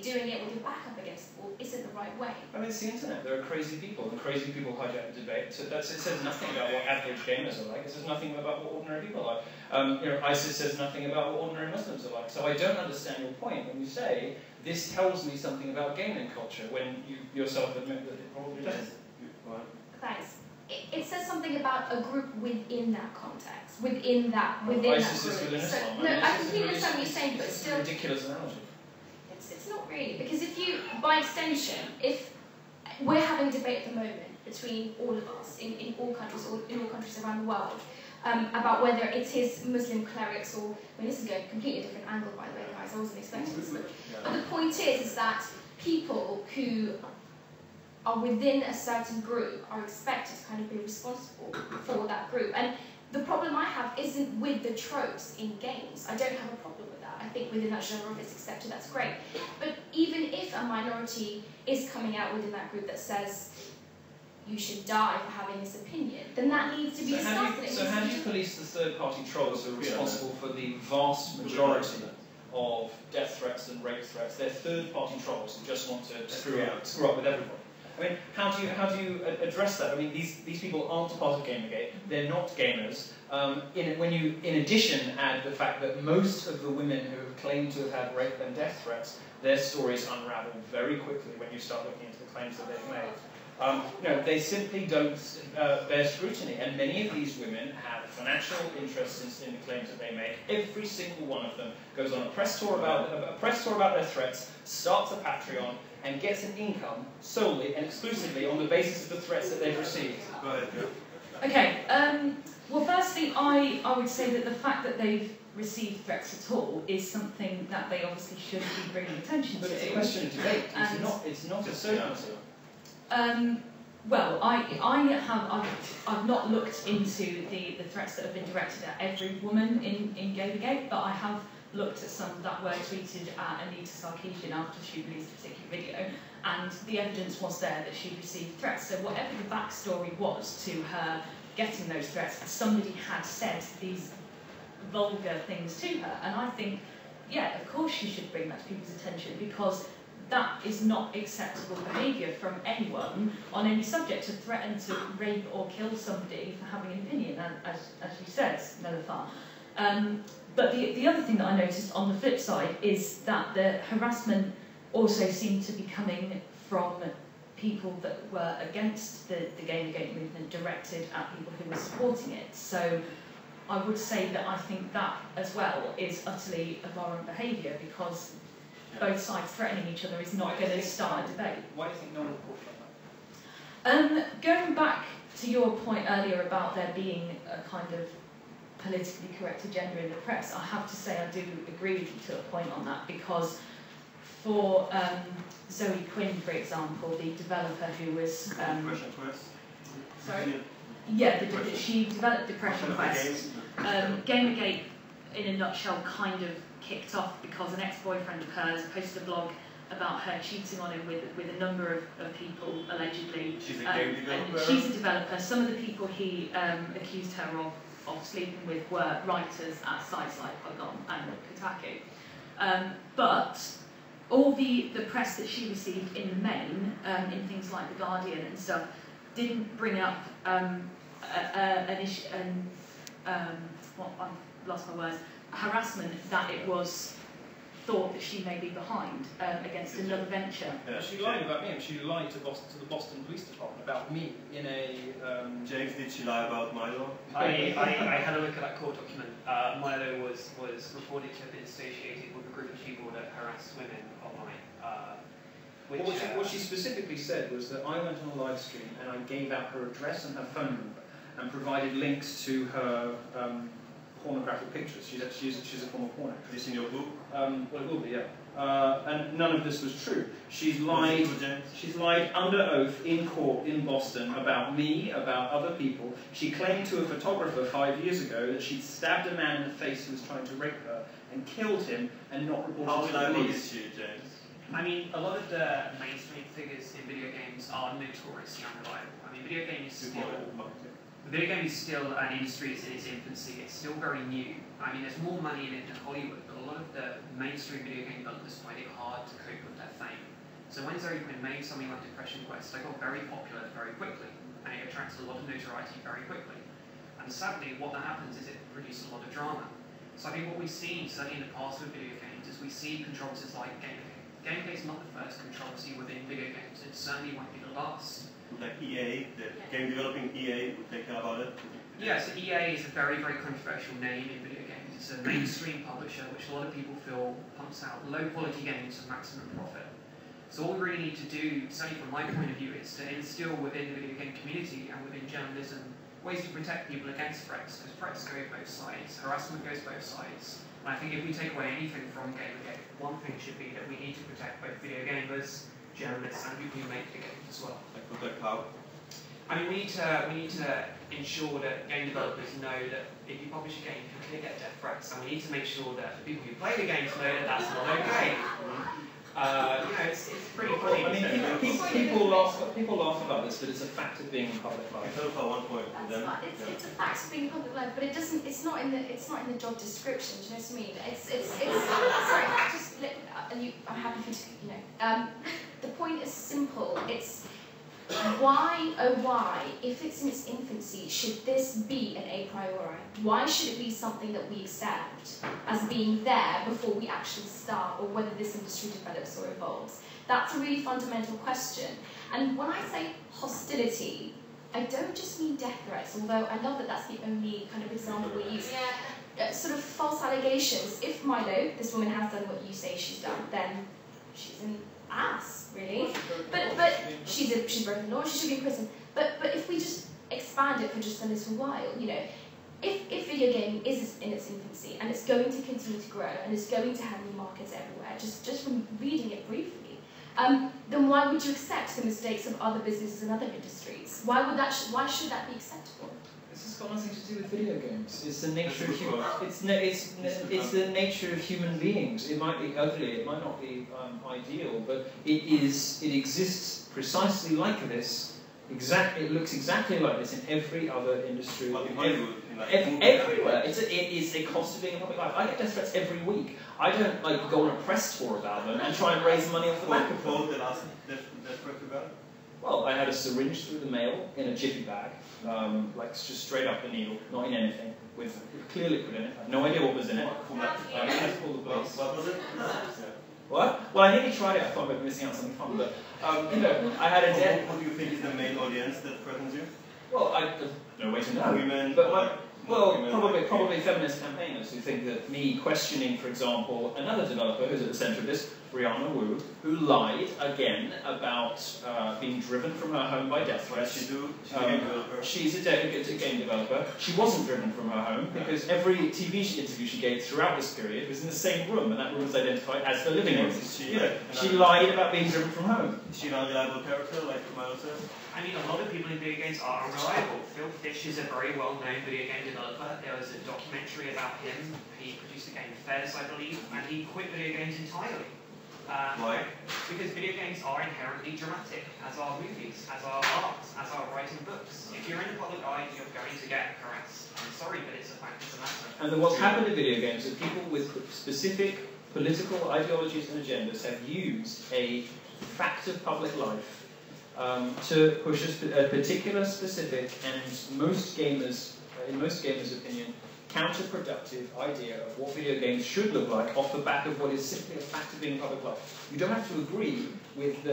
doing it with your back up against the wall isn't the right way. I mean, it's the internet. There are crazy people, and crazy people hijack the debate. So it says nothing about what average gamers are like. It says nothing about what ordinary people are like. ISIS says nothing about what ordinary Muslims are like. So I don't understand your point when you say this tells me something about gaming culture when you yourself admit that it probably doesn't. Thanks. It says something about a group within that context, within that ISIS group. Is within Islam. So, no, I completely understand what you're saying, but still, it's a ridiculous analogy. It's not really, because if you, by extension, if we're having a debate at the moment between all of us in all countries around the world about whether it is Muslim clerics or, I mean, this is going a completely different angle, by the way, guys. I wasn't expecting this, but the point is that people who are within a certain group are expected to kind of be responsible for that group. And the problem I have isn't with the tropes in games. I don't have a problem with that. I think within that genre, if it's accepted, that's great. But even if a minority is coming out within that group that says you should die for having this opinion, then that needs to be discussed. So how do you police the third-party trolls who are responsible for the vast majority of death threats and rape threats? They're third-party trolls who just want to screw up with everybody. I mean, how do you address that? I mean, these people aren't part of Gamergate. They're not gamers. When you, in addition, add the fact that most of the women who have claimed to have had rape and death threats, their stories unravel very quickly when you start looking into the claims that they've made. They simply don't bear scrutiny, and many of these women have financial interests in the claims that they make. Every single one of them goes on a press tour about their threats, starts a Patreon, and gets an income solely and exclusively on the basis of the threats that they've received. Go ahead, yeah. Okay, well firstly, I would say that the fact that they've received threats at all is something that they obviously should be bringing attention to. But it's a question of debate, it's not a certainty. Well, I've not looked into the threats that have been directed at every woman in Gamergate, but I have looked at some that were tweeted at Anita Sarkeesian after she released a particular video, and the evidence was there that she received threats. So whatever the backstory was to her getting those threats, somebody had said these vulgar things to her, and I think, yeah, of course she should bring that to people's attention, because that is not acceptable behaviour from anyone on any subject, to threaten to rape or kill somebody for having an opinion, as you said, Nelufar. But the other thing that I noticed on the flip side is that the harassment also seemed to be coming from people that were against the Gamergate movement, directed at people who were supporting it. So I would say that I think that as well is utterly abhorrent behaviour, because both sides threatening each other is not going to start a debate. Why do you think no one reported on that? Going back to your point earlier about there being a kind of politically correct agenda in the press, I have to say I do agree with you to a point on that, because for Zoe Quinn, for example, the developer who was... sorry? Yeah, she developed Depression Quest. Gamergate, in a nutshell, kind of kicked off because an ex-boyfriend of hers posted a blog about her cheating on him with a number of people, allegedly. She's a game developer? And she's a developer. Some of the people he accused her of sleeping with were writers at sites like Pogon and Kotaku. But all the press that she received in the main, in things like The Guardian and stuff, didn't bring up an issue, I've lost my words, harassment that it was thought that she may be behind against another venture. Yeah, she lied about me, and she lied to the Boston Police Department about me in a... James, did she lie about Milo? I had a look at that court document. Milo was reported to have been associated with a group of people that harassed women online. What she specifically said was that I went on a live stream and I gave out her address and her phone number and provided links to her pornographic pictures. She's a former porn actress. This in your book? Well, it will be, yeah. And none of this was true. She's lied under oath in court in Boston about me, about other people. She claimed to a photographer 5 years ago that she'd stabbed a man in the face who was trying to rape her and killed him and not reported to the police. How reliable is she, James? I mean, a lot of the mainstream figures in video games are notoriously unreliable. I mean, video game is still an industry that's in its infancy. It's still very new. I mean, there's more money in it than Hollywood, but a lot of the mainstream video game developers find it hard to cope with that So when Zoe Quinn made something like Depression Quest, they got very popular very quickly, and it attracts a lot of notoriety very quickly. And sadly, what that happens is it produces a lot of drama. So I think what we've seen, certainly in the past with video games, is we see controversies like Gamergate. Gamergate is not the first controversy within video games, it certainly won't be the last. Like EA, the game developing EA, would they care about it? Yes, EA is a very, very controversial name in video games. It's a mainstream publisher which a lot of people feel pumps out low quality games for maximum profit. So all we really need to do, certainly from my point of view, is to instill within the video game community and within journalism ways to protect people against threats, because threats go both sides, harassment goes both sides. And I think if we take away anything from Gamergate, one thing should be that we need to protect both video gamers, journalists, and people who make the games as well. Like protect how? I mean, we need to ensure that game developers know that if you publish a game, you can get death threats, and we need to make sure that the people who play the games know that that's not okay. You know, it's pretty funny. I mean, people laugh about this, but it's a fact of being in public life. I at one point. It's a fact of being in public life, but it doesn't. It's not in the job description. Do you know what I mean? Sorry. I'm happy for you to. You know, the point is simple. It's why, oh why, if it's in its infancy, should this be an a priori? Why should it be something that we accept as being there before we actually start, or whether this industry develops or evolves? That's a really fundamental question. And when I say hostility, I don't just mean death threats, although I love that that's the only kind of example we use. Sort of false allegations. If Milo, this woman has done what you say she's done, then she's an ass, really. But she's broken the law, she should be in prison. But if we just expand it for just a little while, you know, if video gaming is in its infancy and it's going to continue to grow and it's going to have new markets everywhere, just from reading it briefly, then why would you accept the mistakes of other businesses and other industries? Why should that be acceptable? This has got nothing to do with video games. It's the nature of it's the nature of human beings. It might be ugly, it might not be ideal, but it exists precisely like this. It looks exactly like this in every other industry. Everywhere. It is a cost of being in public life. I get death threats every week. I don't go on a press tour about them and try and raise money off the back of them. The last death threat you got? Well, I had a syringe through the mail in a jiffy bag, just straight up the needle, not in anything, with clear liquid in it. I have no idea what was in it. I had to call the police. What was it? What? Well, I nearly tried it. I thought I was missing out on something fun, but you know, I had a dead. What do you think is the main audience that threatens you? Well, no way to know. Women, but probably feminist campaigners who think that me questioning, for example, another developer who's at the centre of this, Brianna Wu, who lied again about being driven from her home by death threats. She's a game developer. She wasn't driven from her home because every TV interview she gave throughout this period was in the same room, and that room was identified as her living room. She lied about being driven from home. Is she an unreliable character, like Milo said? I mean, a lot of people in video games are unreliable. Phil Fish is a very well-known video game developer. There was a documentary about him. He produced the game Fez, I believe, and he quit video games entirely. Why? Because video games are inherently dramatic, as are movies, as are art, as are writing books. If you're in the public eye, you're going to get harassed. I'm sorry, but it's a fact of the matter. And then what's happened in video games is people with specific political ideologies and agendas have used a fact of public life to push a particular, specific, and in most gamers' opinion, counterproductive idea of what video games should look like off the back of what is simply a fact of being public life. You don't have to agree with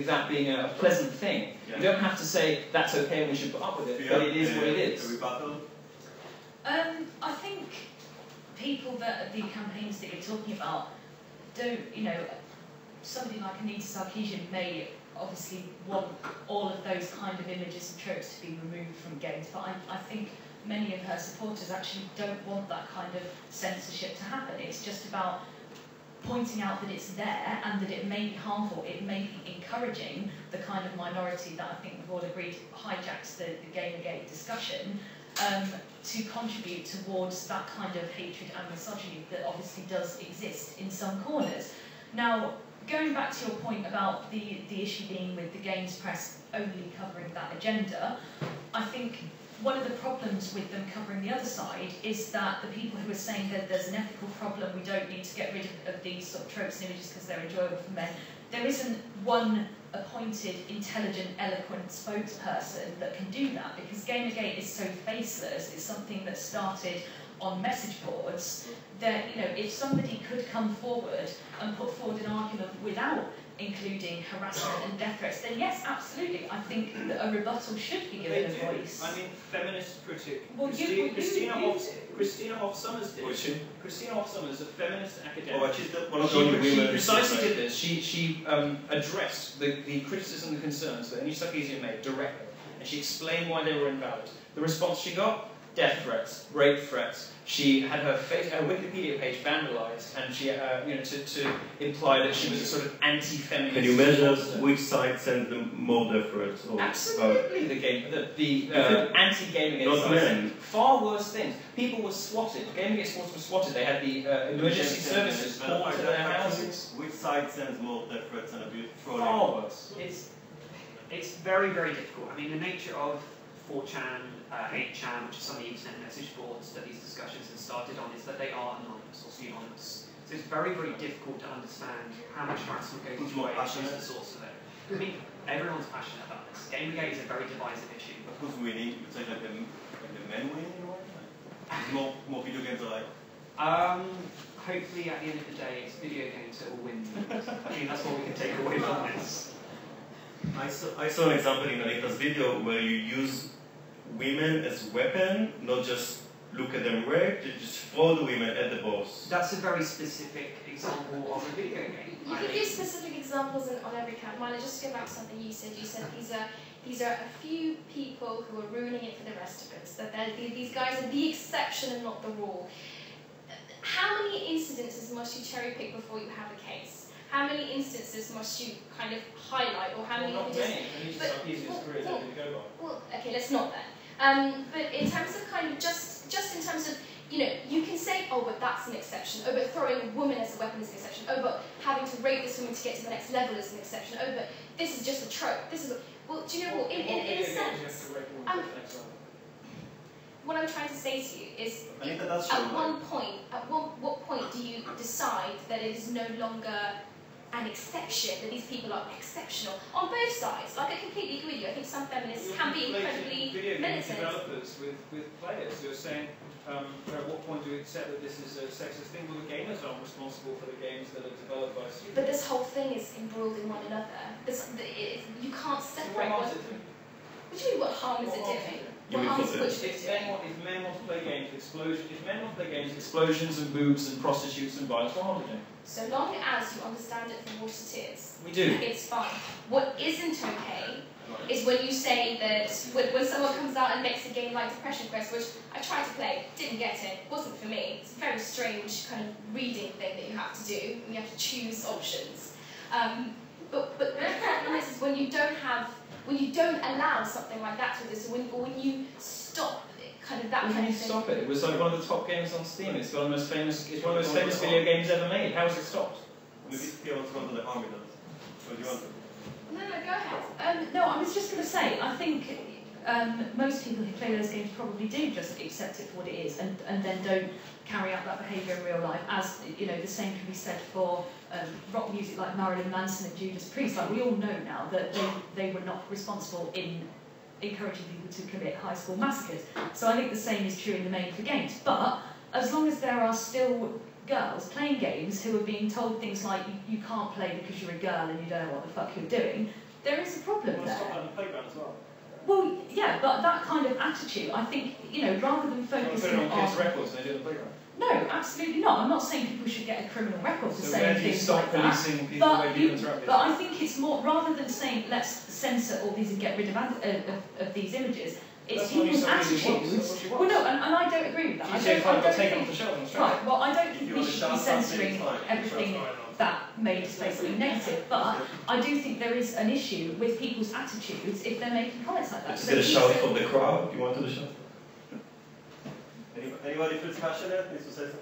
that being a pleasant thing. Yeah. You don't have to say that's okay and we should put up with it, but it is what it is. I think people the campaigns that you're talking about don't, somebody like Anita Sarkeesian may obviously want all of those kind of images and tropes to be removed from games, but I think many of her supporters actually don't want that kind of censorship to happen. It's just about pointing out that it's there and that it may be harmful, it may be encouraging the kind of minority that I think we've all agreed hijacks the Gamergate discussion to contribute towards that kind of hatred and misogyny that obviously does exist in some corners. Now, going back to your point about the issue being with the games press only covering that agenda, I think one of the problems with them covering the other side is that the people who are saying that there's an ethical problem, we don't need to get rid of these sort of tropes and images because they're enjoyable for men, there isn't one appointed, intelligent, eloquent spokesperson that can do that, because Gamergate is so faceless. It's something that started on message boards that, you know, if somebody could come forward and put forward an argument without including harassment and death threats, then yes, absolutely, I think that a rebuttal should be given a voice. I mean, feminist critic Well, Christina Hoff Sommers did. Christina Hoff Sommers, a feminist academic. Oh, she's one of the only women. She precisely did this. She addressed the criticism and concerns that any Sarkeesian made directly, and she explained why they were invalid. The response she got: death threats, rape threats. She had her Wikipedia page vandalized, and she, to imply that she was a sort of anti-feminist. Can you measure which side sent them more death threats? Absolutely, the anti-gaming side. Far worse things. People were swatted. Gaming supporters were swatted. They had the emergency services called to their houses. Which side sends more death threats and abuse? Far worse. It's very, very difficult. I mean, the nature of 4chan, 8chan, which is some of the internet message boards that these discussions have started on, is that they are anonymous or pseudonymous. So it's very, very difficult to understand how much harassment goes into it, who's the source of it. I mean, everyone's passionate about this. Gamergate is a very divisive issue. But who's winning? You say like the men winning or what? More video games are like? Hopefully at the end of the day, it's video games that will win. I mean, that's what we can take away from this. I saw an example in Anita's video where you use women as weapon, not just look at them wrecked, you just throw the women at the boss. That's a very specific example of a video game. You can use specific examples on every count. Milo, just to go back to something you said. You said these are a few people who are ruining it for the rest of us. That these guys are the exception and not the rule. How many incidences must you cherry pick before you have a case? How many instances must you kind of highlight, or how many? Not many. Well, okay, let's not then. But in terms of kind of just in terms of, you know, you can say, oh, but that's an exception. Oh, but throwing a woman as a weapon is an exception. Oh, but having to rape this woman to get to the next level is an exception. Oh, but this is just a trope. This is well, do you know what? In a sense, what I'm trying to say to you is, what point do you decide that it is no longer an exception, that these people are exceptional on both sides? Like, I completely agree with you. I think some feminists can be incredibly video game militant. developers with players who are saying, at what point do we accept that this is a sexist thing? Well, the gamers aren't responsible for the games that are developed by students. But this whole thing is embroiled in one another. You can't separate one. What do you mean, what harm is it doing? What harm is it doing? If men want to play games, explosions and boobs and prostitutes and violence, what harm is it doing? So long as you understand it for what it is, we do. It's fine. What isn't okay is when you say that when someone comes out and makes a game like Depression Quest, which I tried to play, didn't get it, wasn't for me. It's a very strange kind of reading thing that you have to do. You have to choose options. But the problem is when you don't allow something like that to exist, or when you stop kind of that kind of thing. Stop it. It was like one of the top games on Steam. It's one of the most famous. It's one of the most famous video games ever made. How was it stopped? Maybe Thea wants to run to the harm it does. Or do you want to? No, go ahead. No, I was just going to say, I think most people who play those games probably do just accept it for what it is, and then don't carry out that behaviour in real life. As you know, the same can be said for rock music like Marilyn Manson and Judas Priest. Like, we all know now that they were not responsible in encouraging people to commit high school massacres. So I think the same is true in the main for games. But as long as there are still girls playing games who are being told things like you can't play because you're a girl and you don't know what the fuck you're doing, there is a problem there. Stop that on the playground as well. Well, yeah, but that kind of attitude, I think, you know, rather than focusing on... Put it on kids' records and they do it on the playground. No, absolutely not. I'm not saying people should get a criminal record for saying things like that. But I think it's more, rather than saying let's censor all these and get rid of these images, it's people's attitudes. Well, no, and I don't agree with that. You say I don't take it off the shelf. Right, well, I don't think we should be censoring everything that made us basically negative, but I do think there is an issue with people's attitudes if they're making comments like that. Is it a shout from the crowd? Do you want to shout? Anybody feels passionate? Needs to say something?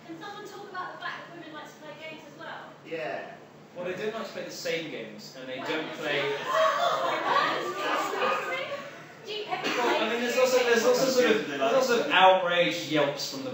Can someone talk about the fact that women like to play games as well? Yeah. Well, they don't like to play the same games, and they don't play... Do every Well, I mean, there's also sort of outraged yelps from the